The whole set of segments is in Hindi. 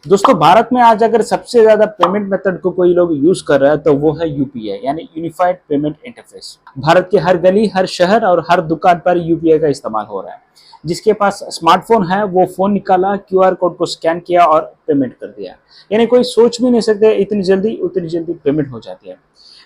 दोस्तों भारत में आज अगर सबसे ज्यादा पेमेंट मेथड को कोई लोग यूज कर रहा है तो वो है यूपीआई यानी यूनिफाइड पेमेंट इंटरफेस। भारत के हर गली, हर शहर और हर दुकान पर यूपीआई का इस्तेमाल हो रहा है। जिसके पास स्मार्टफोन है वो फोन निकाला, क्यूआर कोड को स्कैन किया और पेमेंट कर दिया। यानी कोई सोच भी नहीं सकते इतनी जल्दी उतनी जल्दी पेमेंट हो जाती है।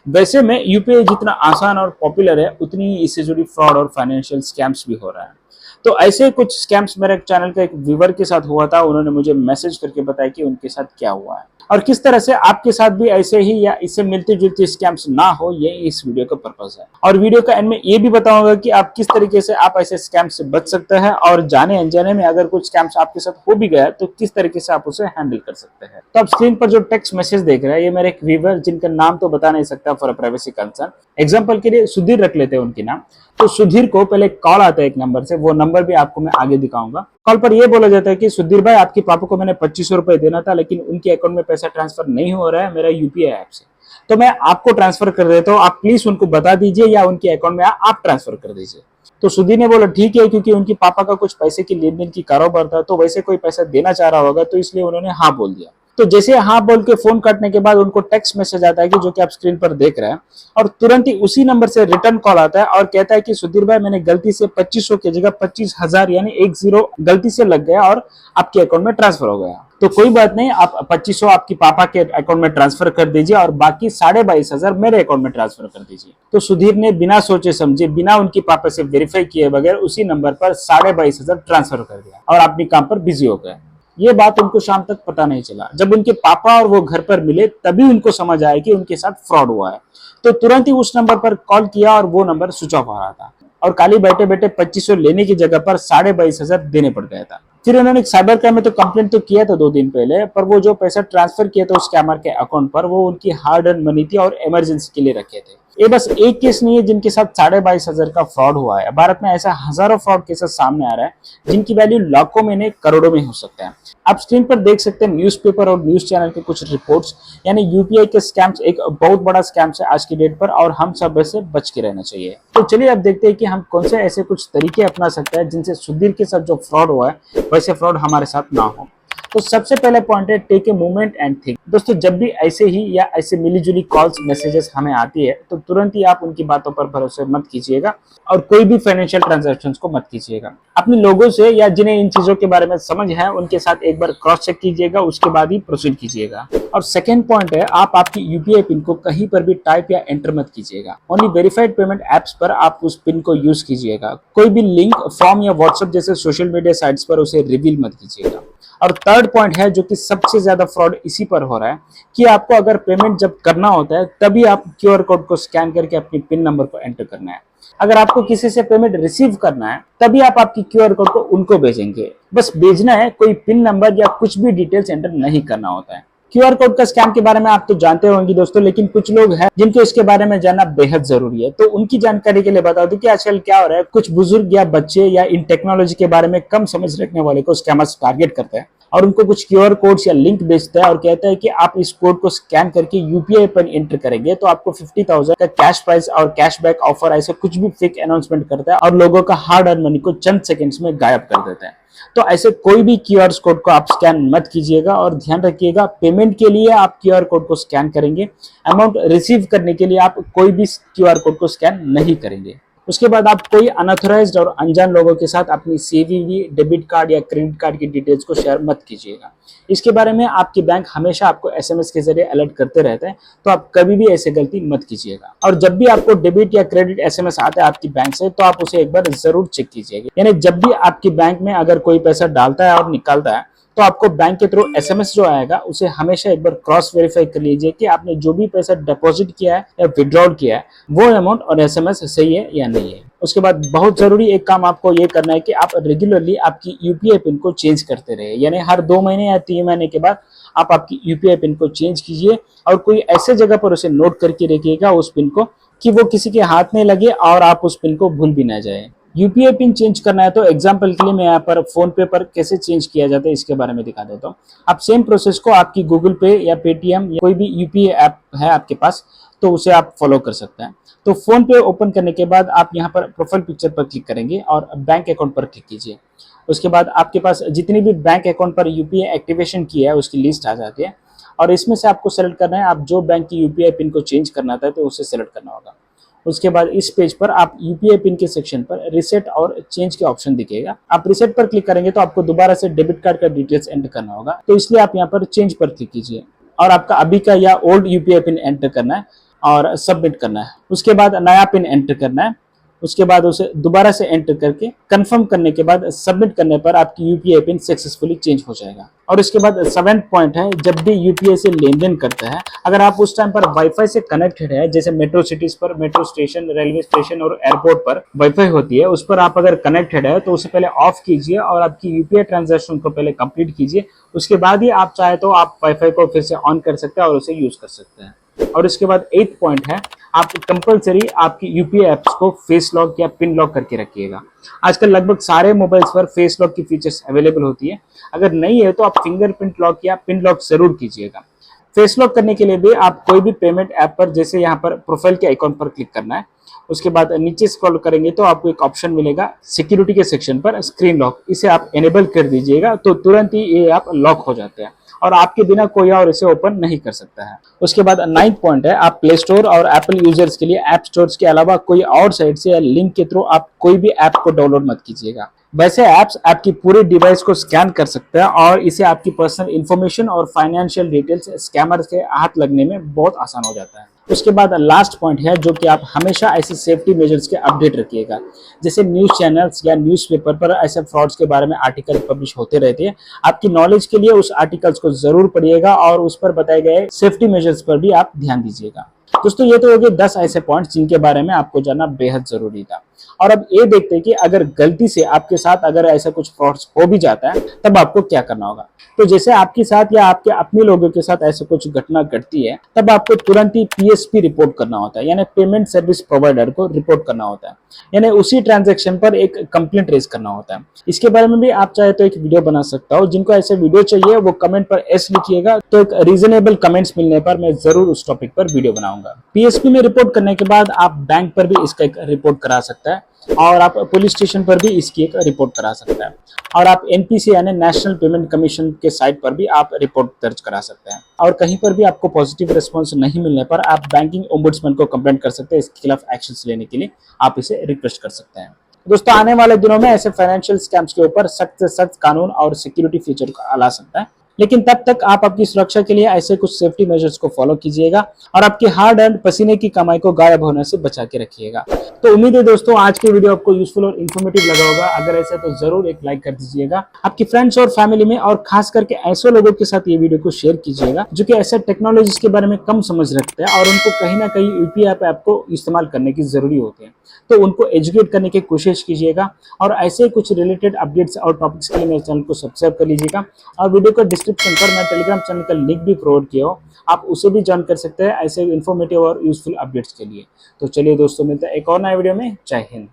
वैसे में यूपीआई जितना आसान और पॉपुलर है उतनी ही इससे जुड़ी फ्रॉड और फाइनेंशियल स्कैम्स भी हो रहा है। तो ऐसे कुछ स्कैम्स मेरे चैनल का एक व्यूवर के साथ हुआ था। उन्होंने मुझे मैसेज करके बताया कि उनके साथ क्या हुआ है और किस तरह से आपके साथ भी ऐसे ही या इससे मिलती जुलती स्कैम्स ना हो, ये इस वीडियो का पर्पस है। और वीडियो का एंड में ये भी बताऊंगा कि आप किस तरीके से आप ऐसे स्कैम्स से बच सकते हैं और जाने अनजाने में अगर कुछ स्कैम्स आपके साथ हो भी गया तो किस तरीके से आप उसे हैंडल कर सकते हैं। तो आप स्क्रीन पर जो टेक्स्ट मैसेज देख रहे हैं ये मेरे एक व्यूवर, जिनका नाम तो बता नहीं सकता फॉर प्राइवेसी कंसर्न, एग्जाम्पल के लिए सुधीर रख लेते हैं उनकी नाम। तो सुधीर को पहले कॉल आता है एक नंबर से, वो नंबर भी आपको मैं आगे दिखाऊंगा। कॉल पर यह बोला जाता है कि सुधीर भाई, आपके पापा को मैंने 2500 रुपए देना था लेकिन उनके अकाउंट में पैसा ट्रांसफर नहीं हो रहा है मेरा यूपीआई ऐप से, तो मैं आपको ट्रांसफर कर देता हूँ, आप प्लीज उनको बता दीजिए या उनके अकाउंट में आप ट्रांसफर कर दीजिए। तो सुधीर ने बोला ठीक है, क्योंकि उनके पापा का कुछ पैसे की लेन देन की कारोबार था तो वैसे कोई पैसा देना चाह रहा होगा, तो इसलिए उन्होंने हाँ बोल दिया। तो जैसे हाँ बोल के फोन काटने के बाद उनको टेक्स्ट मैसेज आता है कि जो कि आप स्क्रीन पर देख रहे हैं, और तुरंत ही उसी नंबर से रिटर्न कॉल आता है और कहता है कि सुधीर भाई, मैंने गलती से 2500 की जगह 25,000 यानी 10 गलती से लग गया और आपके अकाउंट में ट्रांसफर हो गया। तो कोई बात नहीं, आप 2500 आपकी पापा के अकाउंट में ट्रांसफर कर दीजिए और बाकी 22,500 मेरे अकाउंट में ट्रांसफर कर दीजिए। तो सुधीर ने बिना सोचे समझे, बिना उनके पापा से वेरीफाई किए बगैर उसी नंबर पर 22,500 ट्रांसफर कर दिया और अपने काम पर बिजी हो गए। ये बात उनको शाम तक पता नहीं चला। जब उनके पापा और वो घर पर मिले तभी उनको समझ आया कि उनके साथ फ्रॉड हुआ है। तो तुरंत ही उस नंबर पर कॉल किया और वो नंबर स्विच ऑफ हो रहा था और खाली बैठे बैठे 2500 लेने की जगह पर 22,500 देने पड़ गया था। फिर उन्होंने साइबर क्राइम में तो कंप्लेंट तो किया था 2 दिन पहले, पर वो जो पैसा ट्रांसफर किया था उस स्कैमर के अकाउंट पर, वो उनकी हार्ड अर्न मनी थी और इमरजेंसी के लिए रखे थे। ये बस एक केस नहीं है जिनके साथ 22,500 का फ्रॉड हुआ है। भारत में ऐसा हजारों फ्रॉड केसेस सामने आ रहा है जिनकी वैल्यू लाखों में नहीं करोड़ों में हो सकता है। आप स्क्रीन पर देख सकते हैं न्यूज़पेपर और न्यूज चैनल के कुछ रिपोर्ट्स। यानी यूपीआई के स्कैम्स एक बहुत बड़ा स्कैम है आज की डेट पर और हम सब ऐसे बच के रहना चाहिए। तो चलिए अब देखते हैं कि हम कौन से ऐसे कुछ तरीके अपना सकते हैं जिनसे सुधीर के साथ जो फ्रॉड हुआ है वैसे फ्रॉड हमारे साथ ना हो। तो सबसे पहले पॉइंट है take a moment and think. दोस्तों जब भी ऐसे ही या ऐसे मिलीजुली कॉल्स मैसेजेस हमें आती है तो तुरंत ही आप उनकी बातों पर भरोसे मत कीजिएगा और कोई भी फाइनेंशियल ट्रांजैक्शंस को मत कीजिएगा। अपने लोगों से या जिन्हें इन चीजों के बारे में समझ है उनके साथ एक बार क्रॉस चेक कीजिएगा, उसके बाद ही प्रोसीड कीजिएगा। और सेकेंड पॉइंट है, आप आपकी यूपीआई पिन को कहीं पर भी टाइप या एंटर मत कीजिएगा। ओनली वेरीफाइड पेमेंट एप्स पर आप उस पिन को यूज कीजिएगा। कोई भी लिंक, फॉर्म या व्हाट्सएप जैसे सोशल मीडिया साइट्स पर उसे रिवील मत कीजिएगा। और थर्ड पॉइंट है जो कि सबसे ज्यादा फ्रॉड इसी पर हो रहा है कि आपको अगर पेमेंट जब करना होता है तभी आप क्यूआर कोड को स्कैन करके अपनी पिन नंबर को एंटर करना है। अगर आपको किसी से पेमेंट रिसीव करना है तभी आप आपकी क्यूआर कोड को उनको भेजेंगे। बस भेजना है, कोई पिन नंबर या कुछ भी डिटेल्स एंटर नहीं करना होता है। क्यूआर कोड का स्कैम के बारे में आप तो जानते होंगे दोस्तों, लेकिन कुछ लोग हैं जिनको इसके बारे में जानना बेहद जरूरी है। तो उनकी जानकारी के लिए बता दूं कि आजकल क्या हो रहा है, कुछ बुजुर्ग या बच्चे या इन टेक्नोलॉजी के बारे में कम समझ रखने वाले को स्कैमर्स टारगेट करते हैं और उनको कुछ क्यूआर कोड्स या लिंक भेजता है और कहता है कि आप इस कोड को स्कैन करके यूपीआई पर एंटर करेंगे तो आपको 50,000 का कैश प्राइज और कैशबैक ऑफर, ऐसे कुछ भी फेक अनाउंसमेंट करता है और लोगों का हार्ड अर्न मनी को चंद सेकंड्स में गायब कर देता है। तो ऐसे कोई भी क्यूआर कोड को आप स्कैन मत कीजिएगा और ध्यान रखिएगा, पेमेंट के लिए आप क्यूआर कोड को स्कैन करेंगे, अमाउंट रिसीव करने के लिए आप कोई भी क्यूआर कोड को स्कैन नहीं करेंगे। उसके बाद आप कोई अनऑथराइज्ड और अनजान लोगों के साथ अपनी सीवीवी, डेबिट कार्ड या क्रेडिट कार्ड की डिटेल्स को शेयर मत कीजिएगा। इसके बारे में आपकी बैंक हमेशा आपको एसएमएस के जरिए अलर्ट करते रहते हैं, तो आप कभी भी ऐसे गलती मत कीजिएगा। और जब भी आपको डेबिट या क्रेडिट एसएमएस आता है आपकी बैंक से तो आप उसे एक बार जरूर चेक कीजिएगा। यानी जब भी आपकी बैंक में अगर कोई पैसा डालता है और निकालता है तो आपको बैंक के थ्रू एसएमएस जो आएगा उसे हमेशा एक बार क्रॉस वेरीफाई कर लीजिए कि आपने जो भी पैसा डिपॉजिट किया है या विड्रॉल किया है वो अमाउंट और एसएमएस सही है या नहीं है। उसके बाद बहुत जरूरी एक काम आपको ये करना है कि आप रेगुलरली आपकी यूपीआई पिन को चेंज करते रहे। यानी हर 2 महीने या 3 महीने के बाद आप आपकी यूपीआई पिन को चेंज कीजिए और कोई ऐसे जगह पर उसे नोट करके रखिएगा उस पिन को कि वो किसी के हाथ में लगे और आप उस पिन को भूल भी ना जाए। यूपीआई पिन चेंज करना है तो एग्जांपल के लिए मैं यहाँ पर फोन पे पर कैसे चेंज किया जाता है इसके बारे में दिखा देता हूँ। आप सेम प्रोसेस को आपकी गूगल पे या पेटीएम या कोई भी यूपीआई ऐप है आपके पास तो उसे आप फॉलो कर सकते हैं। तो फोन पे ओपन करने के बाद आप यहाँ पर प्रोफाइल पिक्चर पर क्लिक करेंगे और बैंक अकाउंट पर क्लिक कीजिए। उसके बाद आपके पास जितनी भी बैंक अकाउंट पर यूपीआई एक्टिवेशन की है उसकी लिस्ट आ जाती है, और इसमें से आपको सेलेक्ट करना है आप जो बैंक की यूपीआई पिन को चेंज करना था तो उसे सेलेक्ट करना होगा। उसके बाद इस पेज पर आप यूपीआई पिन के सेक्शन पर रिसेट और चेंज के ऑप्शन दिखेगा। आप रिसेट पर क्लिक करेंगे तो आपको दोबारा से डेबिट कार्ड का डिटेल्स एंटर करना होगा, तो इसलिए आप यहाँ पर चेंज पर क्लिक कीजिए और आपका अभी का या ओल्ड यूपीआई पिन एंटर करना है और सबमिट करना है। उसके बाद नया पिन एंटर करना है, उसके बाद उसे दोबारा से एंटर करके कंफर्म करने के बाद सबमिट करने पर आपकी यूपीआई पिन सक्सेसफुली चेंज हो जाएगा। और इसके बाद 7th पॉइंट है, जब भी यूपीआई से लेन देन करता है, अगर आप उस टाइम पर वाईफाई से कनेक्टेड है, जैसे मेट्रो सिटीज पर, मेट्रो स्टेशन, रेलवे स्टेशन और एयरपोर्ट पर वाईफाई होती है, उस पर आप अगर कनेक्टेड है तो उसे पहले ऑफ कीजिए और आपकी यूपीआई ट्रांजेक्शन को पहले कंप्लीट कीजिए। उसके बाद ही आप चाहे तो आप वाईफाई को फिर से ऑन कर सकते हैं और उसे यूज कर सकते हैं। और इसके बाद 8th पॉइंट है, आप कंपलसरी आपकी यूपीआई एप्स को फेस लॉक या पिन लॉक करके रखिएगा। आजकल लगभग सारे मोबाइल्स पर फेस लॉक की फीचर्स अवेलेबल होती है, अगर नहीं है तो आप फिंगरप्रिंट लॉक या पिन लॉक जरूर कीजिएगा। फेस लॉक करने के लिए भी आप कोई भी पेमेंट ऐप पर, जैसे यहाँ पर प्रोफाइल के आइकॉन पर क्लिक करना है, उसके बाद नीचे स्क्रॉल करेंगे तो आपको एक ऑप्शन मिलेगा सिक्योरिटी के सेक्शन पर स्क्रीन लॉक, इसे आप एनेबल कर दीजिएगा तो तुरंत ही ये आप लॉक हो जाते हैं और आपके बिना कोई और इसे ओपन नहीं कर सकता है। उसके बाद 9th पॉइंट है, आप प्ले स्टोर और एप्पल यूजर्स के लिए ऐप स्टोर्स के अलावा कोई और साइट से या लिंक के थ्रू आप कोई भी ऐप को डाउनलोड मत कीजिएगा। वैसे ऐप्स आपकी पूरे डिवाइस को स्कैन कर सकते हैं और इसे आपकी पर्सनल इंफॉर्मेशन और फाइनेंशियल डिटेल्स स्कैमर के हाथ लगने में बहुत आसान हो जाता है। उसके बाद लास्ट पॉइंट है, जो कि आप हमेशा ऐसे सेफ्टी मेजर्स के अपडेट रखिएगा, जैसे न्यूज चैनल्स या न्यूज़पेपर पर ऐसे फ्रॉड्स के बारे में आर्टिकल पब्लिश होते रहते हैं। आपकी नॉलेज के लिए उस आर्टिकल्स को जरूर पढ़िएगा और उस पर बताए गए सेफ्टी मेजर्स पर भी आप ध्यान दीजिएगा। दोस्तों ये तो हो गए 10 ऐसे पॉइंट्स जिनके बारे में आपको जानना बेहद जरूरी था। और अब ये देखते हैं कि अगर गलती से आपके साथ अगर ऐसा कुछ फ्रॉड्स हो भी जाता है तब आपको क्या करना होगा। तो जैसे आपके साथ या आपके अपने लोगों के साथ ऐसा कुछ घटना घटती है तब आपको तुरंत ही पीएसपी रिपोर्ट करना होता है, यानी पेमेंट सर्विस प्रोवाइडर को रिपोर्ट करना होता है, यानी उसी ट्रांजैक्शन पर एक कंप्लेंट रेज करना होता है। इसके बारे में भी आप चाहे तो एक वीडियो बना सकता हूँ। जिनको ऐसे वीडियो चाहिए वो कमेंट पर एस लिखिएगा, तो एक रीजनेबल कमेंट्स मिलने पर मैं जरूर उस टॉपिक पर वीडियो बनाऊंगा। पीएसपी में रिपोर्ट करने के बाद आप बैंक पर भी इसका एक रिपोर्ट करा सकता है और आप पुलिस स्टेशन पर भी इसकी एक रिपोर्ट करा सकता है और आप एनपीसी यानी नेशनल पेमेंट कमीशन के साइट पर भी आप रिपोर्ट दर्ज करा सकते हैं। और कहीं पर भी आपको पॉजिटिव रिस्पांस नहीं मिलने पर आप बैंकिंग ओम्बुड्समैन को कंप्लेंट कर सकते हैं। इसके खिलाफ एक्शंस लेने के लिए आप इसे रिक्वेस्ट कर सकते हैं। दोस्तों आने वाले दिनों में ऐसे फाइनेंशियल स्कैम्स के ऊपर सख्त से सख्त कानून और सिक्योरिटी फीचर ला सकता है, लेकिन तब तक आप अपनी सुरक्षा के लिए ऐसे कुछ सेफ्टी मेजर्स को फॉलो कीजिएगा और आपके हार्ड एंड पसीने की कमाई को गायब होने से बचा के रखिएगा। तो उम्मीद है दोस्तों आज की वीडियो आपको यूजफुल और इन्फॉर्मेटिव लगा होगा। अगर ऐसा तो जरूर एक लाइक कर दीजिएगा, आपकी फ्रेंड्स और फैमिली में और खास करके ऐसे लोगों के साथ ये वीडियो को शेयर कीजिएगा जो कि ऐसे टेक्नोलॉजीज के बारे में कम समझ रखते हैं और उनको कहीं ना कहीं यूपीआई ऐप को इस्तेमाल करने की जरूरी होती है। तो उनको एजुकेट करने की कोशिश कीजिएगा और ऐसे कुछ रिलेटेड अपडेट्स और टॉपिक्स के लिए मेरे चैनल को सब्सक्राइब कर लीजिएगा और वीडियो का डिस्क्रिप्शन पर मैं टेलीग्राम चैनल का लिंक भी प्रोवाइड किया हो, आप उसे भी ज्वाइन कर सकते हैं ऐसे इन्फॉर्मेटिव और यूजफुल अपडेट्स के लिए। तो चलिए दोस्तों मिलते हैं एक और नए वीडियो में। जय हिंद।